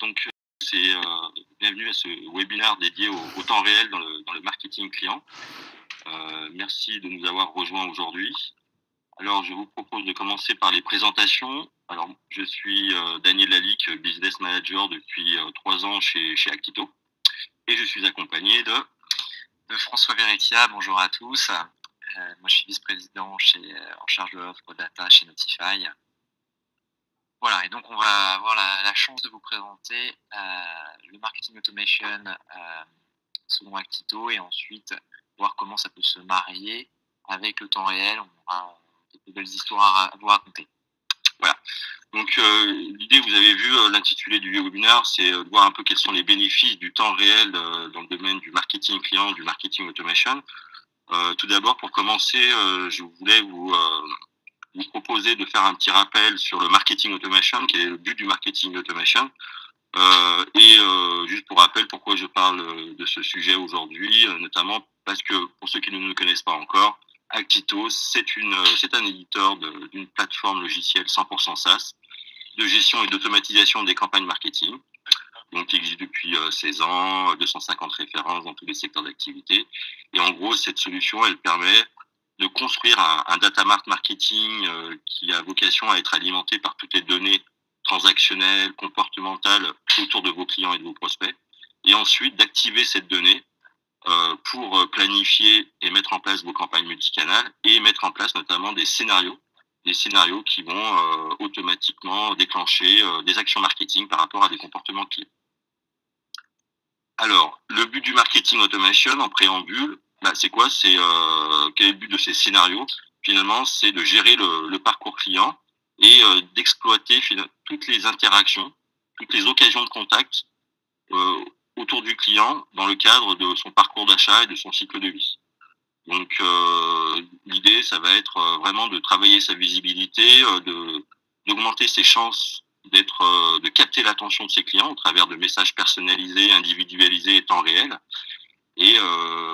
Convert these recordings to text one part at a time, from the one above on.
Donc, bienvenue à ce webinaire dédié au temps réel dans le marketing client. Merci de nous avoir rejoints aujourd'hui. Alors, je vous propose de commencer par les présentations. Alors, je suis Daniel Lalique, Business Manager depuis 3 ans chez Actito. Et je suis accompagné de François Verretia. Bonjour à tous. Moi, je suis vice-président en charge de l'offre data chez Notify. Voilà, et donc on va avoir la chance de vous présenter le marketing automation selon Actito et ensuite voir comment ça peut se marier avec le temps réel. On aura quelques belles histoires à vous raconter. Voilà. Donc l'idée, vous avez vu l'intitulé du webinaire, c'est de voir un peu quels sont les bénéfices du temps réel dans le domaine du marketing client, du marketing automation. Tout d'abord, pour commencer, je voulais vous proposer de faire un petit rappel sur le marketing automation, quel est le but du marketing automation. Juste pour rappel, pourquoi je parle de ce sujet aujourd'hui, notamment parce que pour ceux qui ne nous connaissent pas encore, Actito, c'est un éditeur d'une plateforme logicielle 100% SaaS de gestion et d'automatisation des campagnes marketing, donc qui existe depuis 16 ans, 250 références dans tous les secteurs d'activité. Et en gros, cette solution, elle permet de construire un data mart marketing qui a vocation à être alimenté par toutes les données transactionnelles, comportementales autour de vos clients et de vos prospects, et ensuite d'activer cette donnée pour planifier et mettre en place vos campagnes multicanales et mettre en place notamment des scénarios qui vont automatiquement déclencher des actions marketing par rapport à des comportements clients. Alors, le but du marketing automation en préambule, c'est quoi? C'est quel est le but de ces scénarios? Finalement, c'est de gérer le parcours client et d'exploiter toutes les interactions, toutes les occasions de contact autour du client dans le cadre de son parcours d'achat et de son cycle de vie. Donc, l'idée, ça va être vraiment de travailler sa visibilité, d'augmenter ses chances de capter l'attention de ses clients au travers de messages personnalisés, individualisés et temps réel. Et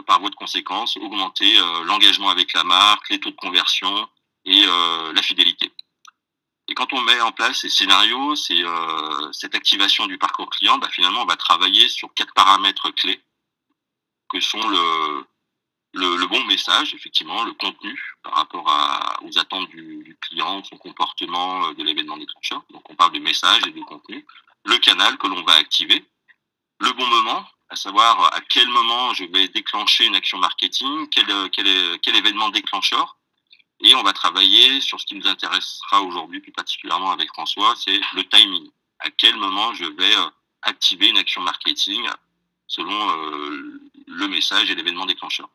par voie de conséquence, augmenter l'engagement avec la marque, les taux de conversion et la fidélité. Et quand on met en place ces scénarios, cette activation du parcours client, finalement, on va travailler sur 4 paramètres clés que sont le bon message, effectivement, le contenu par rapport aux attentes du client, son comportement, de l'événement déclencheur. Donc, on parle de message et de contenu. Le canal que l'on va activer. Le bon moment, à savoir à quel moment je vais déclencher une action marketing, quel événement déclencheur. Et on va travailler sur ce qui nous intéressera aujourd'hui plus particulièrement avec François, c'est le timing. À quel moment je vais activer une action marketing selon le message et l'événement déclencheur.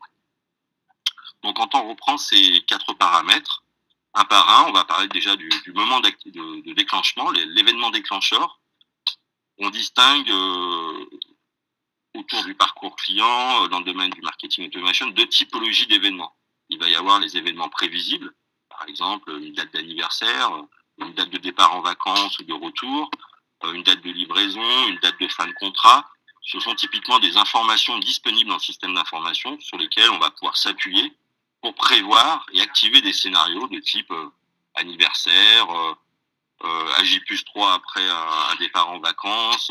Donc, quand on reprend ces 4 paramètres, un par un, on va parler déjà du moment de déclenchement, l'événement déclencheur. On distingue autour du parcours client, dans le domaine du marketing automation, 2 typologies d'événements. Il va y avoir les événements prévisibles, par exemple une date d'anniversaire, une date de départ en vacances ou de retour, une date de livraison, une date de fin de contrat. Ce sont typiquement des informations disponibles dans le système d'information sur lesquelles on va pouvoir s'appuyer pour prévoir et activer des scénarios de type anniversaire, AJ+3 après un départ en vacances,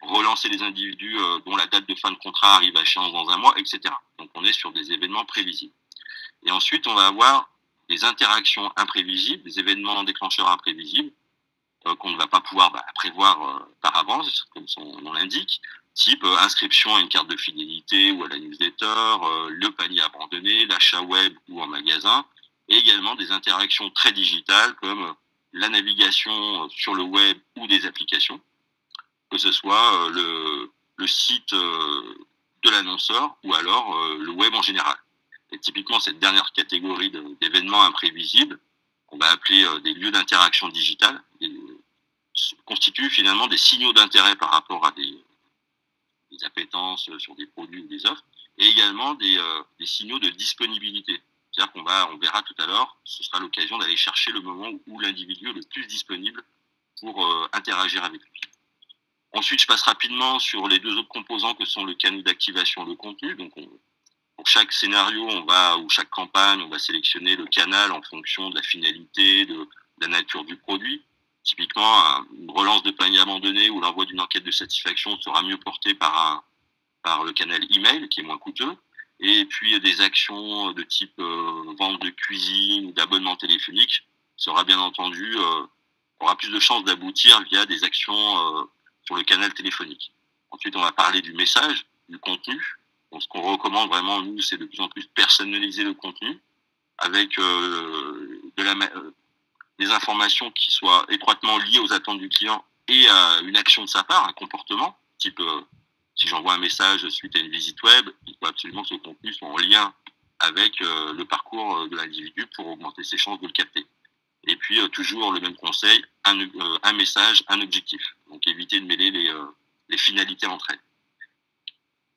relancer les individus dont la date de fin de contrat arrive à échéance dans un mois, etc. Donc on est sur des événements prévisibles. Et ensuite, on va avoir des interactions imprévisibles, des événements déclencheurs imprévisibles qu'on ne va pas pouvoir prévoir par avance, comme son nom l'indique, type inscription à une carte de fidélité ou à la newsletter, le panier abandonné, l'achat web ou en magasin, et également des interactions très digitales comme la navigation sur le web ou des applications, que ce soit le site de l'annonceur ou alors le web en général. Et typiquement, cette dernière catégorie d'événements imprévisibles, on va appeler des lieux d'interaction digitale, constituent finalement des signaux d'intérêt par rapport à des appétences sur des produits ou des offres, et également des signaux de disponibilité. C'est-à-dire on verra tout à l'heure, ce sera l'occasion d'aller chercher le moment où l'individu est le plus disponible pour interagir avec lui. Ensuite, je passe rapidement sur les 2 autres composants que sont le canal d'activation et le contenu. Donc, pour chaque scénario, ou chaque campagne, on va sélectionner le canal en fonction de la finalité, de la nature du produit. Typiquement, une relance de panier abandonné ou l'envoi d'une enquête de satisfaction sera mieux porté par le canal email, qui est moins coûteux. Et puis des actions de type vente de cuisine ou d'abonnement téléphonique sera bien entendu aura plus de chances d'aboutir via des actions sur le canal téléphonique. Ensuite, on va parler du message, du contenu. Donc, ce qu'on recommande vraiment, nous, c'est de plus en plus personnaliser le contenu avec des informations qui soient étroitement liées aux attentes du client et à une action de sa part, un comportement, type si j'envoie un message suite à une visite web, il faut absolument que ce contenu soit en lien avec le parcours de l'individu pour augmenter ses chances de le capter. Et puis toujours le même conseil, un message, un objectif. Donc éviter de mêler les finalités entre elles.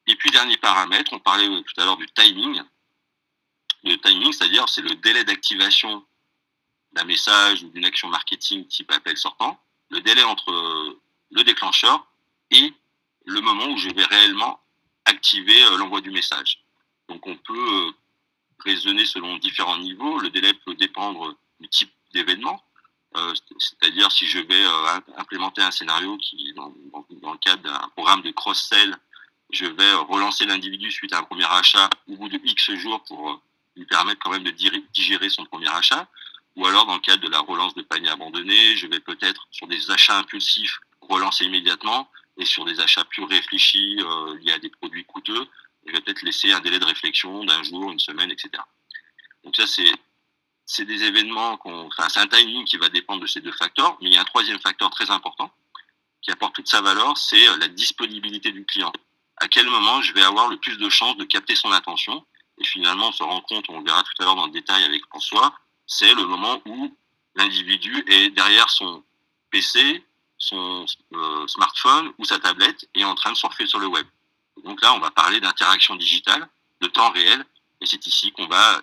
Et puis dernier paramètre, on parlait tout à l'heure du timing. Le timing, c'est-à-dire c'est le délai d'activation d'un message ou d'une action marketing type appel sortant, le délai entre le déclencheur et le moment où je vais réellement activer l'envoi du message. Donc on peut raisonner selon différents niveaux. Le délai peut dépendre du type d'événement, c'est-à-dire si je vais implémenter un scénario qui, dans le cadre d'un programme de cross-sell, je vais relancer l'individu suite à un premier achat au bout de X jours pour lui permettre quand même de digérer son premier achat. Ou alors, dans le cadre de la relance de panier abandonné, je vais peut-être, sur des achats impulsifs, relancer immédiatement, et sur des achats plus réfléchis, liés à des produits coûteux, je vais peut-être laisser un délai de réflexion d'un jour, une semaine, etc. Donc ça, c'est des événements c'est un timing qui va dépendre de ces deux facteurs, mais il y a un troisième facteur très important, qui apporte toute sa valeur, c'est la disponibilité du client. À quel moment je vais avoir le plus de chances de capter son attention. Et finalement, on se rend compte, on le verra tout à l'heure dans le détail avec François, c'est le moment où l'individu est derrière son PC, son smartphone ou sa tablette et est en train de surfer sur le web. Donc là, on va parler d'interaction digitale, de temps réel, et c'est ici qu'on va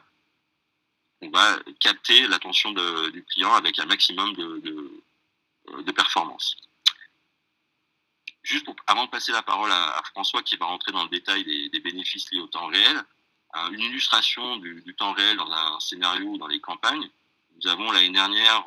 capter l'attention du client avec un maximum de performance. Juste avant de passer la parole à François qui va rentrer dans le détail des bénéfices liés au temps réel, une illustration du temps réel dans un scénario ou dans les campagnes. Nous avons l'année dernière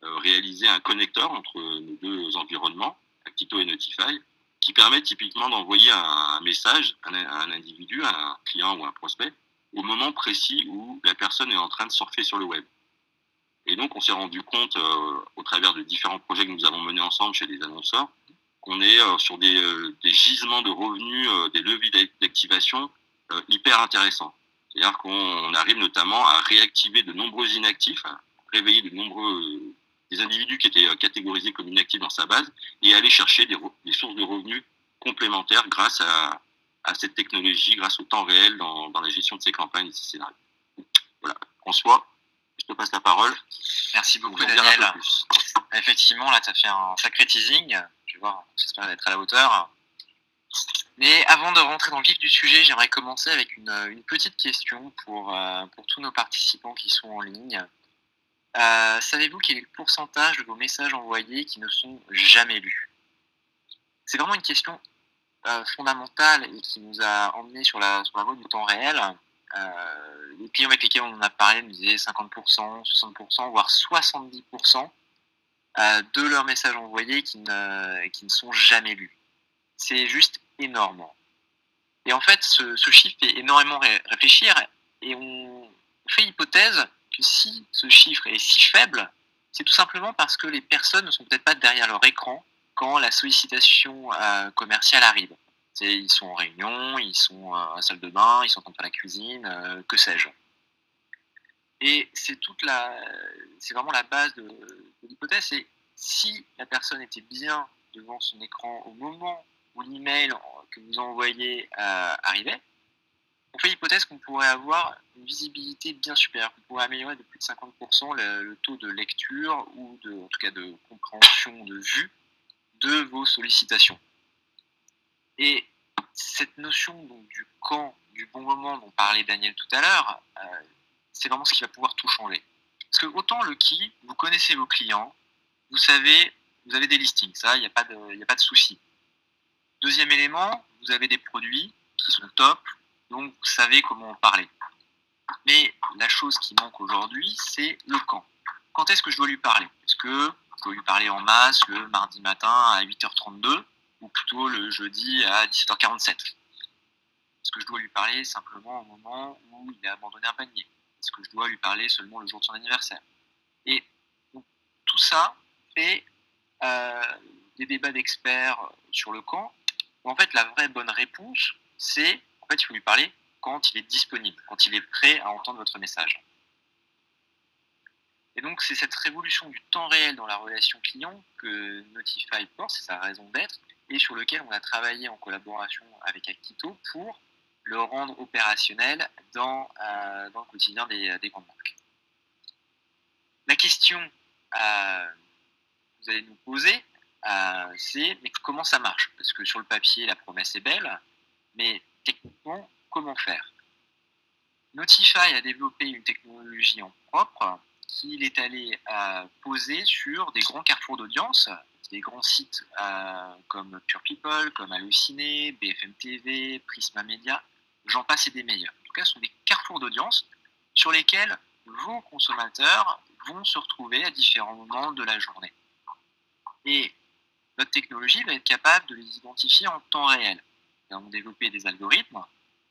réalisé un connecteur entre nos deux environnements, Actito et Notify, qui permet typiquement d'envoyer un message à un individu, à un client ou un prospect, au moment précis où la personne est en train de surfer sur le web. Et donc, on s'est rendu compte, au travers de différents projets que nous avons menés ensemble chez des annonceurs, qu'on est sur des gisements de revenus, des leviers d'activation hyper intéressants. C'est-à-dire qu'on arrive notamment à réactiver de nombreux inactifs, à réveiller des individus qui étaient catégorisés comme inactifs dans sa base et aller chercher des sources de revenus complémentaires grâce à cette technologie, grâce au temps réel dans la gestion de ces campagnes et de ces scénarios. Voilà. François, je te passe la parole. Merci beaucoup, Daniel. Effectivement, là, tu as fait un sacré teasing. Je vais voir, j'espère être à la hauteur. Mais avant de rentrer dans le vif du sujet, j'aimerais commencer avec une petite question pour tous nos participants qui sont en ligne. Savez-vous quel est le pourcentage de vos messages envoyés qui ne sont jamais lus? C'est vraiment une question fondamentale et qui nous a emmenés sur la voie du temps réel. Les clients avec lesquels on en a parlé nous disaient 50%, 60%, voire 70% de leurs messages envoyés qui ne sont jamais lus. C'est juste énorme. Et en fait, ce chiffre fait énormément réfléchir et on fait l'hypothèse que si ce chiffre est si faible, c'est tout simplement parce que les personnes ne sont peut-être pas derrière leur écran quand la sollicitation commerciale arrive. Ils sont en réunion, ils sont à la salle de bain, ils sont en train de faire la cuisine, que sais-je. Et c'est vraiment la base de l'hypothèse. C'est si la personne était bien devant son écran au moment où l'email que vous envoyez arrivait, on fait l'hypothèse qu'on pourrait avoir une visibilité bien supérieure, qu'on pourrait améliorer de plus de 50% le taux de lecture ou en tout cas de compréhension, de vue de vos sollicitations. Et cette notion donc, du quand, du bon moment dont parlait Daniel tout à l'heure, c'est vraiment ce qui va pouvoir tout changer. Parce que autant le qui, vous connaissez vos clients, vous savez, vous avez des listings, ça, il n'y a pas de souci. Deuxième élément, vous avez des produits qui sont top, donc vous savez comment en parler. Mais la chose qui manque aujourd'hui, c'est le quand. Quand est-ce que je dois lui parler? Est-ce que dois lui parler en masse le mardi matin à 8h32 ou plutôt le jeudi à 17h47. Est-ce que je dois lui parler simplement au moment où il a abandonné un panier? Est-ce que je dois lui parler seulement le jour de son anniversaire? Et donc, tout ça fait des débats d'experts sur le quand. En fait, la vraie bonne réponse, c'est en fait, il faut lui parler quand il est disponible, quand il est prêt à entendre votre message. Et donc, c'est cette révolution du temps réel dans la relation client que Notify porte, c'est sa raison d'être, et sur lequel on a travaillé en collaboration avec Actito pour le rendre opérationnel dans le quotidien des grandes marques. La question que vous allez nous poser, c'est mais comment ça marche? Parce que sur le papier, la promesse est belle, mais techniquement, comment faire? Notify a développé une technologie en propre qu'il est allé poser sur des grands carrefours d'audience, des grands sites comme Pure People, comme Halluciné, BFM TV, Prisma Media, j'en passe et des meilleurs. En tout cas, ce sont des carrefours d'audience sur lesquels vos consommateurs vont se retrouver à différents moments de la journée. Et notre technologie va être capable de les identifier en temps réel. Nous avons développé des algorithmes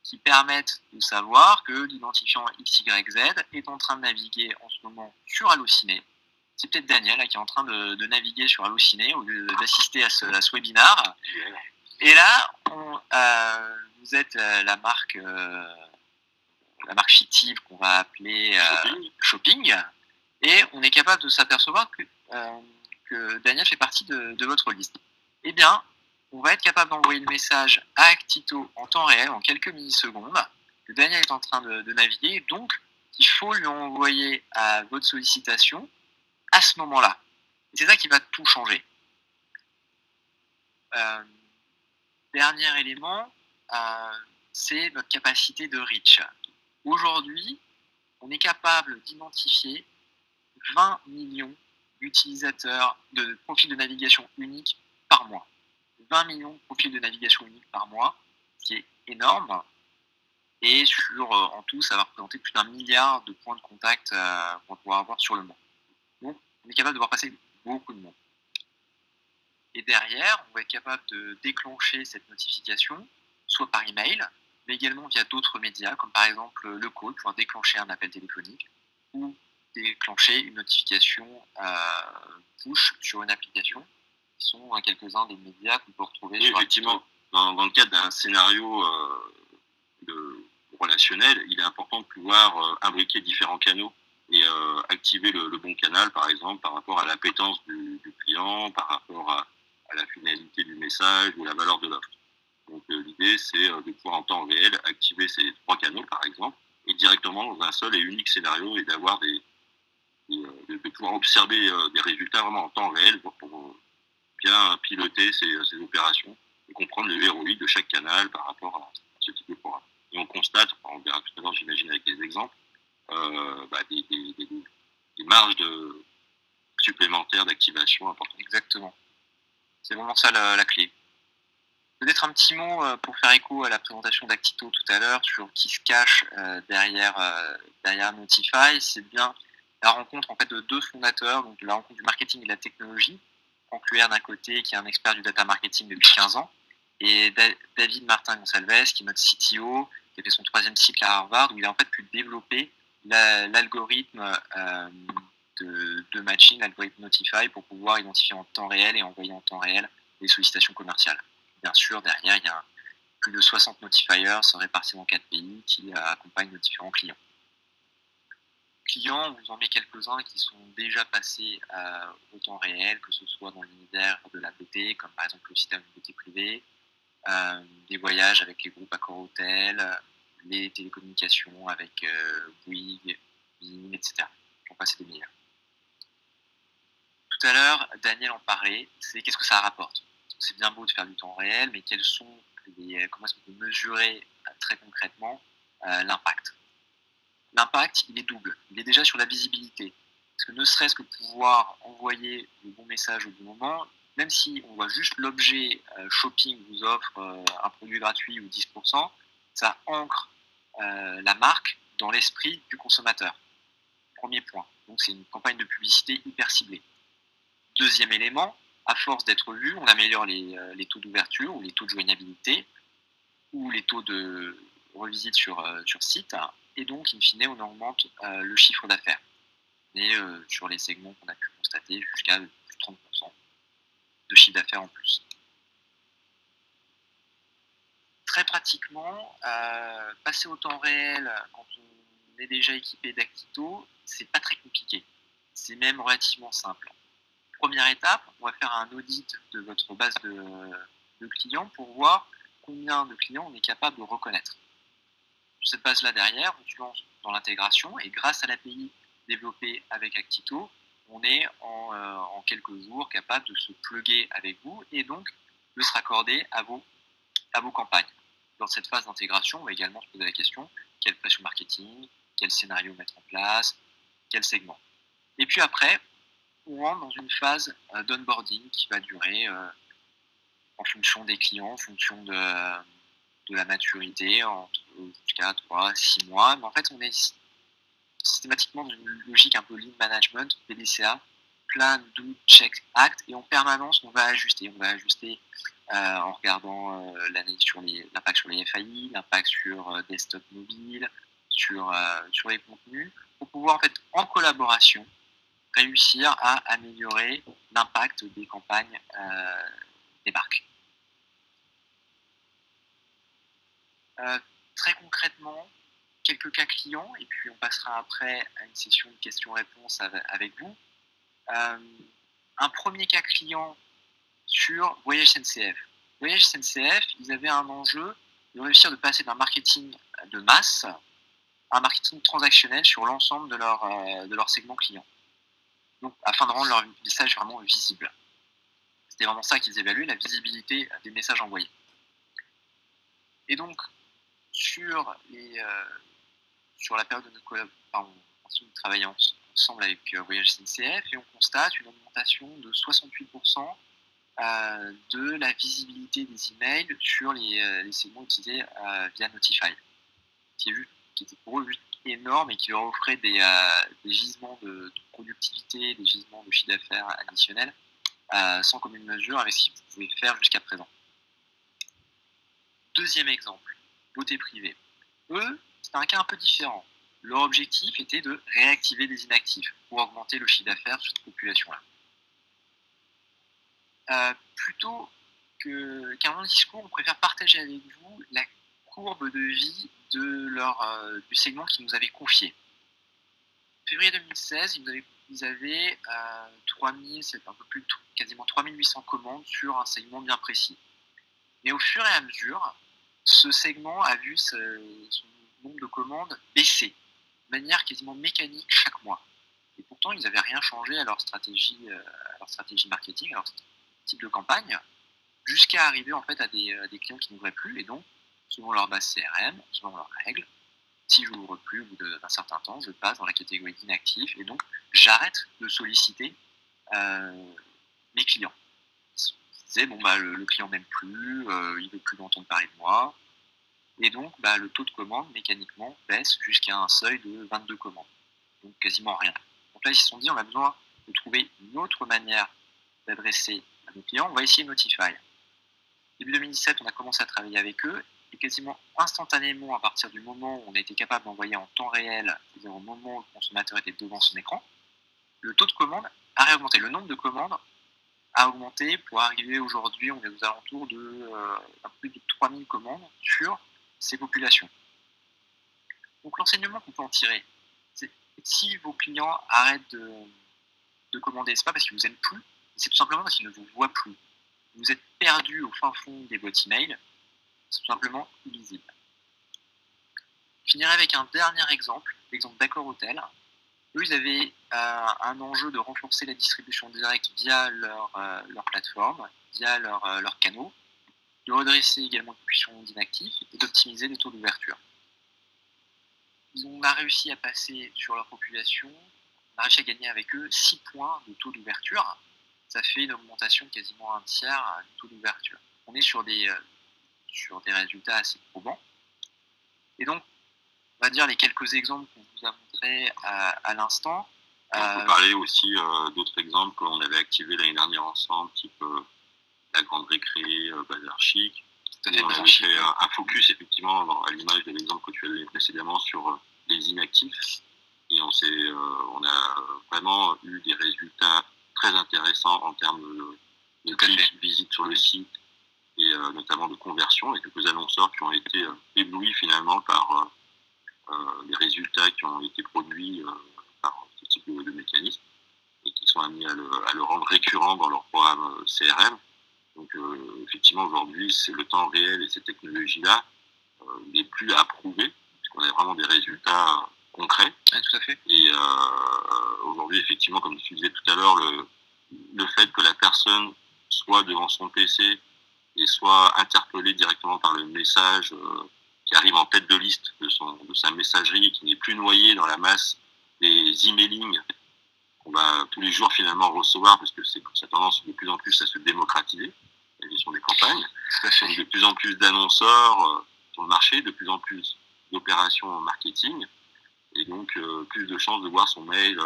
qui permettent de savoir que l'identifiant XYZ est en train de naviguer en ce moment sur Halluciné. C'est peut-être Daniel là, qui est en train de naviguer sur Halluciné au lieu d'assister à ce webinar. Et là, vous êtes la marque fictive qu'on va appeler Shopping. Et on est capable de s'apercevoir que Daniel fait partie de votre liste. Eh bien, on va être capable d'envoyer le message à Actito en temps réel, en quelques millisecondes, que Daniel est en train de naviguer, donc il faut lui envoyer votre sollicitation à ce moment-là. Et c'est ça qui va tout changer. Dernier élément, c'est notre capacité de reach. Aujourd'hui, on est capable d'identifier 20 millions d'utilisateurs de profils de navigation uniques par mois. 20 millions de profils de navigation uniques par mois, ce qui est énorme. Et en tout, ça va représenter plus d'1 milliard de points de contact qu'on va pouvoir avoir sur le monde. Donc, on est capable de voir passer beaucoup de monde. Et derrière, on va être capable de déclencher cette notification, soit par email, mais également via d'autres médias, comme par exemple le call, pour déclencher un appel téléphonique, ou déclencher une notification push sur une application, qui sont quelques-uns des médias qu'on peut retrouver sur effectivement, dans le cadre d'un scénario relationnel, il est important de pouvoir imbriquer différents canaux et activer le bon canal, par exemple, par rapport à l'appétence du client, par rapport à la finalité du message ou la valeur de l'offre. Donc l'idée, c'est de pouvoir en temps réel activer ces 3 canaux, par exemple, et directement dans un seul et unique scénario, et d'avoir de pouvoir observer des résultats vraiment en temps réel pour bien piloter ces opérations et comprendre le ROI de chaque canal par rapport à ce type de programme. Et on constate, on verra tout à l'heure, j'imagine, avec des exemples, des marges supplémentaires d'activation importantes. Exactement. C'est vraiment ça la clé. Peut-être un petit mot pour faire écho à la présentation d'Actito tout à l'heure sur qui se cache derrière Notify. C'est bien la rencontre en fait de 2 fondateurs, donc la rencontre du marketing et de la technologie. Franck Luer d'un côté, qui est un expert du data marketing depuis 15 ans, et David Martin Gonçalves, qui est notre CTO, qui a fait son 3e cycle à Harvard, où il a en fait pu développer l'algorithme de matching, l'algorithme Notify, pour pouvoir identifier en temps réel et envoyer en temps réel les sollicitations commerciales. Bien sûr, derrière, il y a plus de 60 notifiers répartis dans 4 pays qui accompagnent nos différents clients. Clients, on vous en met quelques-uns qui sont déjà passés au temps réel, que ce soit dans l'univers de la beauté, comme par exemple le système de beauté privée, des voyages avec les groupes Accor Hotel, les télécommunications avec Bouygues, Bim, etc. J'en passe des meilleurs. Tout à l'heure, Daniel en parlait, c'est qu'est-ce que ça rapporte. C'est bien beau de faire du temps réel, mais comment est-ce qu'on peut mesurer très concrètement l'impact? L'impact, il est double. Il est déjà sur la visibilité. Parce que ne serait-ce que pouvoir envoyer le bon message au bon moment, même si on voit juste l'objet shopping vous offre un produit gratuit ou 10%, ça ancre la marque dans l'esprit du consommateur. Premier point. Donc c'est une campagne de publicité hyper ciblée. Deuxième élément, à force d'être vu, on améliore les taux d'ouverture ou les taux de joignabilité ou les taux de revisite sur site, et donc, in fine, on augmente le chiffre d'affaires. Et sur les segments qu'on a pu constater, jusqu'à plus de 30% de chiffre d'affaires en plus. Très pratiquement, passer au temps réel quand on est déjà équipé d'Actito, c'est pas très compliqué. C'est même relativement simple. Première étape, on va faire un audit de votre base de clients pour voir combien de clients on est capable de reconnaître. Sur cette base-là derrière, on se lance dans l'intégration et grâce à l'API développée avec Actito, on est en quelques jours capable de se plugger avec vous et donc de se raccorder à vos campagnes. Dans cette phase d'intégration, on va également se poser la question, quelle pression marketing, quel scénario mettre en place, quel segment. Et puis après, on rentre dans une phase d'onboarding qui va durer en fonction des clients, en fonction de la maturité, jusqu'à 3-6 mois. Mais en fait, on est systématiquement dans une logique un peu lean management, PDCA, plan, do, check, act, et en permanence, on va ajuster. On va ajuster en regardant l'impact sur les FAI, l'impact sur desktop mobile, sur les contenus, pour pouvoir en fait, en collaboration, réussir à améliorer l'impact des campagnes des marques. Très concrètement, quelques cas clients, et puis on passera après à une session de questions-réponses avec vous. Un premier cas client sur Voyage SNCF. Voyage SNCF, ils avaient un enjeu de réussir de passer d'un marketing de masse à un marketing transactionnel sur l'ensemble de leur segment client. Donc, afin de rendre leur message vraiment visible. C'était vraiment ça qu'ils évaluaient, la visibilité des messages envoyés. Et donc, sur la période de notre collaboration, nous travaillons ensemble avec Voyage SNCF et on constate une augmentation de 68% de la visibilité des emails sur les segments utilisés via Notify, qui était pour eux énorme et qui leur offrait des gisements de productivité, des gisements de chiffre d'affaires additionnels sans commune mesure avec ce qu'ils pouvaient faire jusqu'à présent. Deuxième exemple, beauté privée. Eux, c'était un cas un peu différent. Leur objectif était de réactiver des inactifs pour augmenter le chiffre d'affaires sur cette population-là. Plutôt qu'un long discours, on préfère partager avec vous la courbe de vie du segment qu'ils nous avaient confié. En février 2016, ils avaient 3000, c'est un peu plus de quasiment 3800 commandes sur un segment bien précis. Mais au fur et à mesure, ce segment a vu son nombre de commandes baisser de manière quasiment mécanique chaque mois. Et pourtant, ils n'avaient rien changé à leur stratégie marketing, à leur type de campagne, jusqu'à arriver en fait à des clients qui n'ouvraient plus. Et donc, selon leur base CRM, selon leurs règles, si je n'ouvre plus au bout d'un certain temps, je passe dans la catégorie d'inactif et donc j'arrête de solliciter mes clients. Ils disaient, le client m'aime plus, il ne veut plus entendre parler de moi. Et donc, le taux de commande, mécaniquement, baisse jusqu'à un seuil de 22 commandes. Donc, quasiment rien. Donc là, ils se sont dit, on a besoin de trouver une autre manière d'adresser à nos clients. On va essayer Notify. Début 2017, on a commencé à travailler avec eux. Et quasiment instantanément, à partir du moment où on a été capable d'envoyer en temps réel, c'est-à-dire au moment où le consommateur était devant son écran, le taux de commande a réaugmenté. Le nombre de commandes a augmenté pour arriver aujourd'hui, on est aux alentours de plus de 3000 commandes sur ces populations. Donc l'enseignement qu'on peut en tirer, c'est si vos clients arrêtent de commander, c'est pas parce qu'ils vous aiment plus, c'est tout simplement parce qu'ils ne vous voient plus. Vous êtes perdu au fin fond des boîtes email, c'est tout simplement illisible. Je finirai avec un dernier exemple, l'exemple d'Accor Hôtel. Eux, ils avaient un enjeu de renforcer la distribution directe via leur plateforme, via leurs canaux, de redresser également une population d'inactifs et d'optimiser les taux d'ouverture. On a réussi à passer sur leur population, on a réussi à gagner avec eux 6 points de taux d'ouverture. Ça fait une augmentation de quasiment un tiers du taux d'ouverture. On est sur des résultats assez probants. Et donc, on va dire les quelques exemples qu'on vous a montrés à l'instant. On peut parler aussi d'autres exemples qu'on avait activés l'année dernière ensemble, type la Grande Récré, Bazar Chic. On avait fait un focus, effectivement, à l'image de l'exemple que tu as donné précédemment, sur les inactifs. Et on a vraiment eu des résultats très intéressants en termes de clics, visites sur le site, et notamment de conversion, et quelques annonceurs qui ont été éblouis finalement par les résultats qui ont été produits par ce type de mécanisme, et qui sont amenés à le rendre récurrent dans leur programme CRM. Donc effectivement, aujourd'hui, c'est le temps réel et ces technologies-là les plus à prouver, puisqu'on a vraiment des résultats concrets. Ouais, tout à fait. Et aujourd'hui, effectivement, comme tu disais tout à l'heure, le fait que la personne soit devant son PC et soit interpellée directement par le message qui arrive en tête de liste de sa messagerie, et qui n'est plus noyé dans la masse des emailing qu'on va tous les jours finalement recevoir, parce que ça a tendance de plus en plus à se démocratiser, la gestion des campagnes. Donc de plus en plus d'annonceurs sur le marché, de plus en plus d'opérations en marketing, et donc plus de chances de voir son mail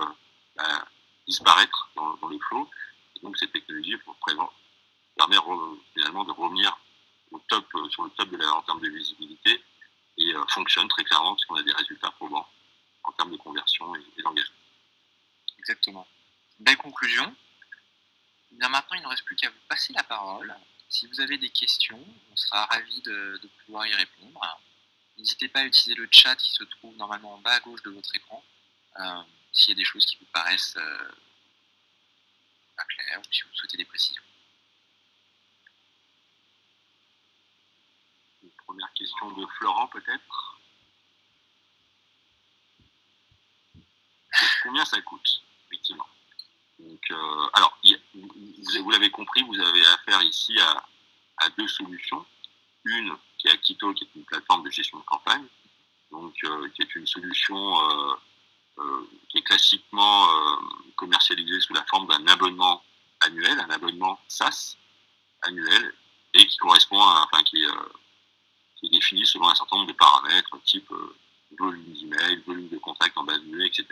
disparaître dans le flow. Et donc cette technologie permet finalement de revenir au top, sur le top en termes de visibilité, et fonctionne très clairement parce qu'on a des résultats probants en termes de conversion et d'engagement. Exactement. Belle conclusion. Bien, maintenant, il ne reste plus qu'à vous passer la parole. Si vous avez des questions, on sera ravis de pouvoir y répondre. N'hésitez pas à utiliser le chat qui se trouve normalement en bas à gauche de votre écran, s'il y a des choses qui vous paraissent pas claires, ou si vous souhaitez des précisions. Une première question de Florent, peut-être. Combien ça coûte, effectivement? Donc, alors, vous l'avez compris, vous avez affaire ici à deux solutions. Une qui est Actito, qui est une plateforme de gestion de campagne, donc qui est une solution qui est classiquement commercialisée sous la forme d'un abonnement annuel, un abonnement SaaS annuel, et qui correspond qui est défini selon un certain nombre de paramètres, type volume d'email, volume de contact en base de données, etc.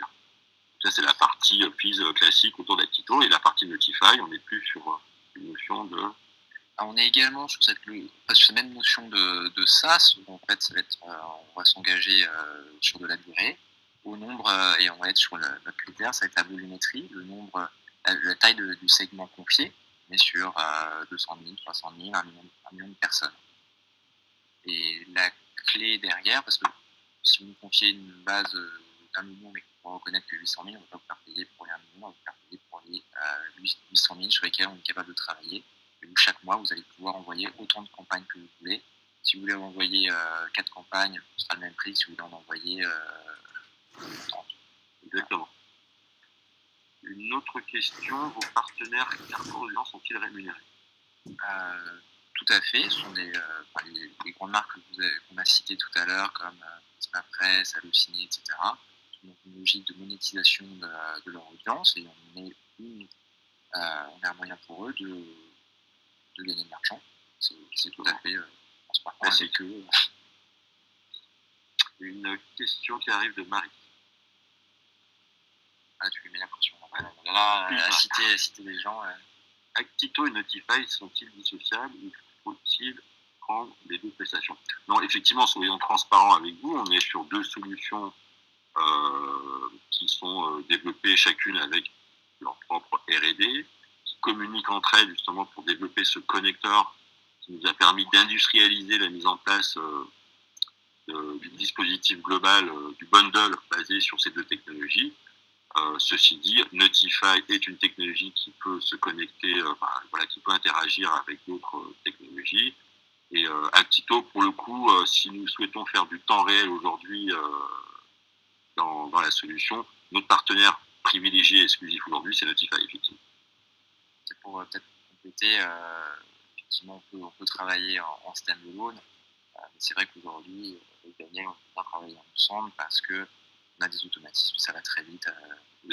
Ça, c'est la partie FIS classique autour d'Actito, et la partie Notify, on n'est plus sur une notion de... Alors, on est également sur cette même notion de SaaS, où en fait, ça va être, on va s'engager sur de la durée, au nombre, et on va être sur notre critère, ça va être la volumétrie, le nombre, la taille du segment confié, on est sur 200 000, 300 000, 1 million de personnes. Et la clé derrière, parce que si vous nous confiez une base d'1 million, mais qu'on va reconnaître que 800 000, on va pas vous faire payer pour les 1 million, on va vous faire payer pour les 800 000 sur lesquels on est capable de travailler. Et où chaque mois, vous allez pouvoir envoyer autant de campagnes que vous voulez. Si vous voulez envoyer 4 campagnes, ce sera le même prix que si vous voulez en envoyer 30. Exactement. Une autre question, vos partenaires Carrefour sont-ils rémunérés? Tout à fait. Ce sont les grandes marques qu'on a citées tout à l'heure, comme Smapress, Allociné, etc. Qui ont une logique de monétisation de leur audience, et on a un moyen pour eux de gagner de l'argent. C'est tout à fait transparent avec eux. Une question qui arrive de Marie. Ah, tu lui mets la pression. Là, à citer des gens. Actito et Notify sont-ils dissociables ou faut-il prendre les deux prestations? Non, effectivement, soyons transparents avec vous. On est sur deux solutions qui sont développées chacune avec leur propre R&D, qui communiquent entre elles justement pour développer ce connecteur qui nous a permis d'industrialiser la mise en place du dispositif global, du bundle basé sur ces deux technologies. Ceci dit, Notify est une technologie qui peut se connecter, qui peut interagir avec d'autres technologies. Et Actito, pour le coup, si nous souhaitons faire du temps réel aujourd'hui dans la solution, notre partenaire privilégié et exclusif aujourd'hui, c'est Notify, effectivement. C'est pour peut-être compléter, effectivement, on peut travailler en stand-alone, mais c'est vrai qu'aujourd'hui, avec Daniel, on peut pas travailler ensemble parce que on a des automatismes, ça va très vite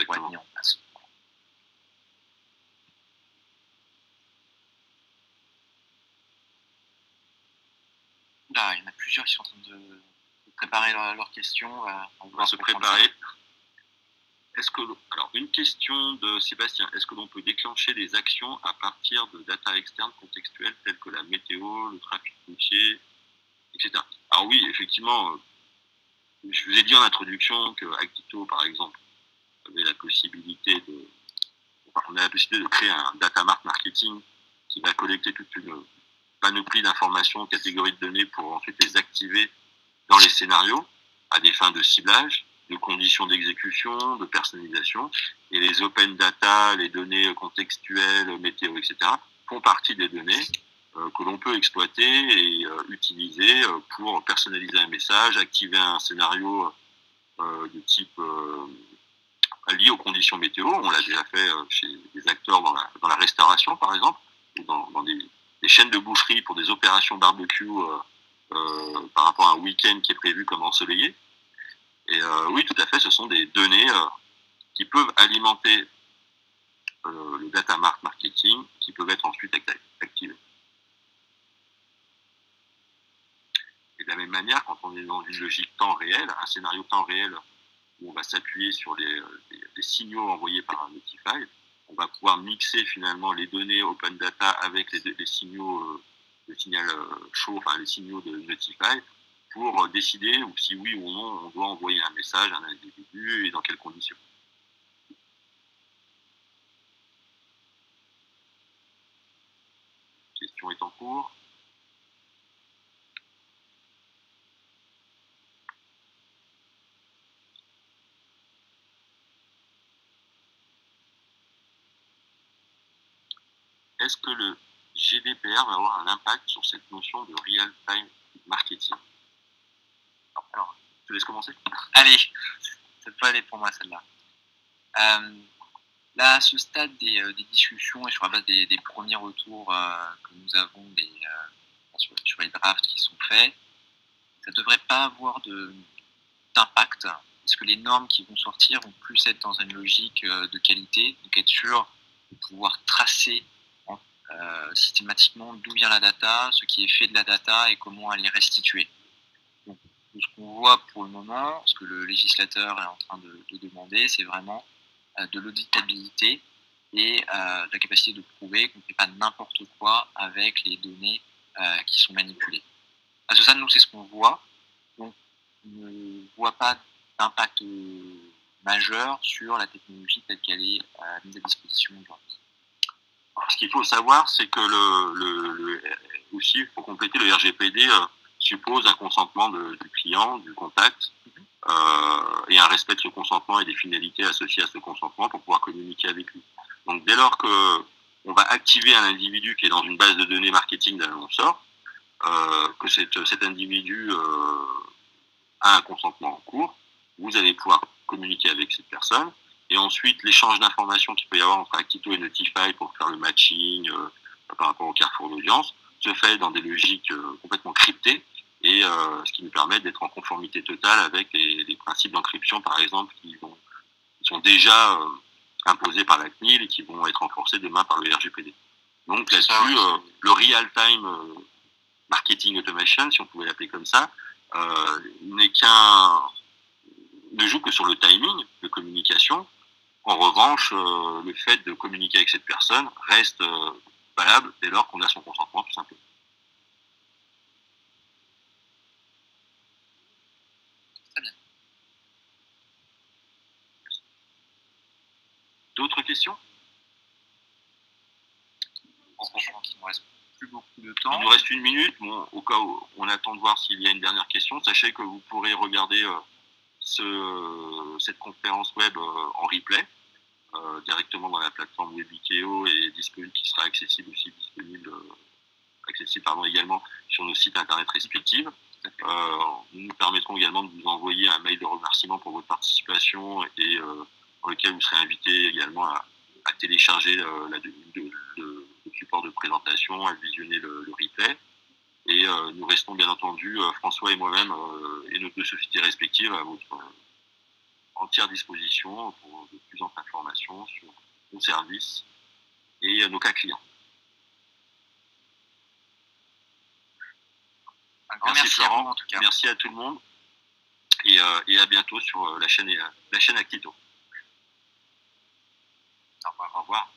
pour être mis en place. Là, il y en a plusieurs qui sont en train de préparer leurs questions. On va se préparer. Alors, une question de Sébastien, est-ce que l'on peut déclencher des actions à partir de data externes contextuelles telles que la météo, le trafic routier, etc. Alors oui, effectivement, je vous ai dit en introduction que Actito, par exemple, avait la possibilité on a la possibilité de créer un data mart marketing qui va collecter toute une panoplie d'informations, catégories de données pour ensuite les activer dans les scénarios à des fins de ciblage, de conditions d'exécution, de personnalisation. Et les open data, les données contextuelles, météo, etc., font partie des données que l'on peut exploiter et utiliser pour personnaliser un message, activer un scénario de type lié aux conditions météo. On l'a déjà fait chez des acteurs dans la restauration, par exemple, ou dans des chaînes de boucherie pour des opérations barbecue par rapport à un week-end qui est prévu comme ensoleillé. Et oui, tout à fait, ce sont des données qui peuvent alimenter le data marketing, qui peuvent être ensuite activées. Et de la même manière, quand on est dans une logique temps réel, un scénario temps réel où on va s'appuyer sur les signaux envoyés par un Notify, on va pouvoir mixer finalement les données open data avec les signaux, le signal chaud, enfin les signaux de Notify, pour décider si oui ou non on doit envoyer un message à un individu et dans quelles conditions. La question est en cours. Est-ce que le GDPR va avoir un impact sur cette notion de real-time marketing? Alors, je te laisse commencer. Allez, cette fois elle est pour moi celle-là. Là, à ce stade des discussions et sur la base des premiers retours que nous avons sur les drafts qui sont faits, ça ne devrait pas avoir d'impact, parce que les normes qui vont sortir vont plus être dans une logique de qualité, donc être sûr de pouvoir tracer systématiquement d'où vient la data, ce qui est fait de la data et comment elle est restituée. Donc, ce qu'on voit pour le moment, ce que le législateur est en train de demander, c'est vraiment de l'auditabilité et de la capacité de prouver qu'on ne fait pas n'importe quoi avec les données qui sont manipulées. À ce stade, nous, c'est ce qu'on voit. Donc, on ne voit pas d'impact majeur sur la technologie telle qu'elle est mise à disposition aujourd'hui. Ce qu'il faut savoir, c'est que aussi, pour compléter, le RGPD suppose un consentement du client, du contact, et un respect de ce consentement et des finalités associées à ce consentement pour pouvoir communiquer avec lui. Donc, dès lors que on va activer un individu qui est dans une base de données marketing d'un annonceur, que cet individu a un consentement en cours, vous allez pouvoir communiquer avec cette personne. Et ensuite, l'échange d'informations qu'il peut y avoir entre Actito et Notify pour faire le matching par rapport au carrefour d'audience se fait dans des logiques complètement cryptées et ce qui nous permet d'être en conformité totale avec les principes d'encryption, par exemple, qui sont déjà imposés par la CNIL et qui vont être renforcés demain par le RGPD. Donc là-dessus, le real-time marketing automation, si on pouvait l'appeler comme ça, ne joue que sur le timing de communication. En revanche, le fait de communiquer avec cette personne reste valable dès lors qu'on a son consentement, tout simplement. Très bien. D'autres questions? En sachant qu'il ne reste plus beaucoup de temps. Il nous reste 1 minute. Bon, au cas où on attend de voir s'il y a une dernière question, sachez que vous pourrez regarder cette conférence web en replay directement dans la plateforme Webikeo et disponible, qui sera accessible également sur nos sites internet respectifs. Nous nous permettrons également de vous envoyer un mail de remerciement pour votre participation et dans lequel vous serez invité également à télécharger le support de présentation, à visionner le replay. Et nous restons bien entendu, François et moi-même, et nos 2 sociétés respectives, à votre entière disposition pour de plus amples informations sur nos services et nos cas clients. Un grand merci Florent, à vous, en tout cas. Merci à tout le monde et à bientôt sur la chaîne Actito. Au revoir.